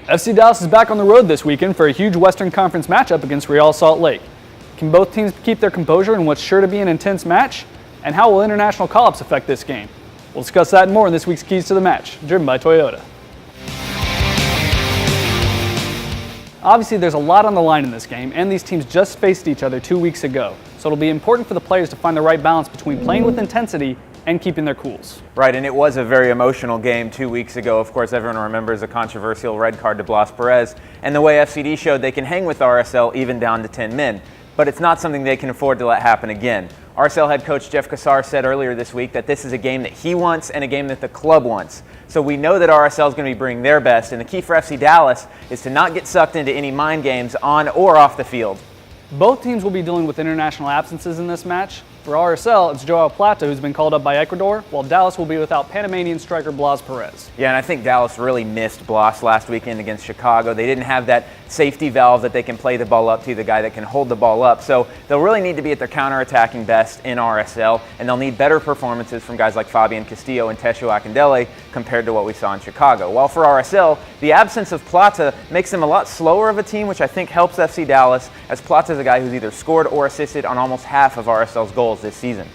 FC Dallas is back on the road this weekend for a huge Western Conference matchup against Real Salt Lake. Can both teams keep their composure in what's sure to be an intense match? And how will international call-ups affect this game? We'll discuss that and more in this week's Keys to the Match, driven by Toyota. Obviously, there's a lot on the line in this game, and these teams just faced each other 2 weeks ago. So it'll be important for the players to find the right balance between playing with intensity and keeping their cools. Right, and it was a very emotional game 2 weeks ago. Of course, everyone remembers a controversial red card to Blas Perez, and the way FCD showed they can hang with RSL even down to 10 men. But it's not something they can afford to let happen again. RSL head coach Jeff Cassar said earlier this week that this is a game that he wants and a game that the club wants. So we know that RSL is going to be bringing their best, and the key for FC Dallas is to not get sucked into any mind games on or off the field. Both teams will be dealing with international absences in this match. For RSL, it's Joao Plata who's been called up by Ecuador, while Dallas will be without Panamanian striker Blas Perez. Yeah, and I think Dallas really missed Blas last weekend against Chicago. They didn't have that safety valve that they can play the ball up to, the guy that can hold the ball up. So they'll really need to be at their counter-attacking best in RSL, and they'll need better performances from guys like Fabian Castillo and Tesho Akindele compared to what we saw in Chicago. While for RSL, the absence of Plata makes them a lot slower of a team, which I think helps FC Dallas, as Plata is a guy who's either scored or assisted on almost half of RSL's goals this season.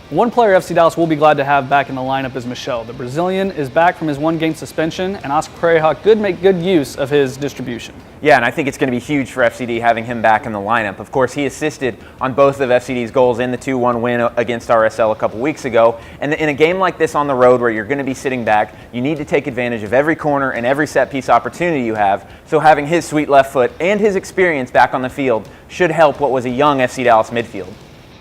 One player FC Dallas will be glad to have back in the lineup is Michel. The Brazilian is back from his one-game suspension, and Oscar Pereira could make good use of his distribution. Yeah, and I think it's going to be huge for FCD having him back in the lineup. Of course, he assisted on both of FCD's goals in the 2-1 win against RSL a couple weeks ago. And in a game like this on the road where you're going to be sitting back, you need to take advantage of every corner and every set-piece opportunity you have. So having his sweet left foot and his experience back on the field should help what was a young FC Dallas midfield.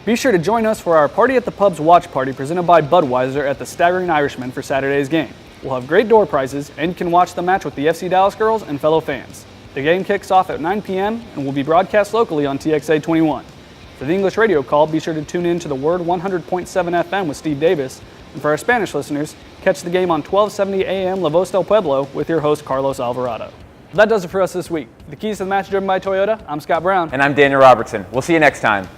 Be sure to join us for our Party at the Pub's watch party presented by Budweiser at the Staggering Irishman for Saturday's game. We'll have great door prizes and can watch the match with the FC Dallas girls and fellow fans. The game kicks off at 9 p.m. and will be broadcast locally on TXA 21. For the English radio call, be sure to tune in to the Word 100.7 FM with Steve Davis. And for our Spanish listeners, catch the game on 1270 AM La Voz del Pueblo with your host Carlos Alvarado. That does it for us this week. The Keys to the Match driven by Toyota. I'm Scott Brown. And I'm Daniel Robertson. We'll see you next time.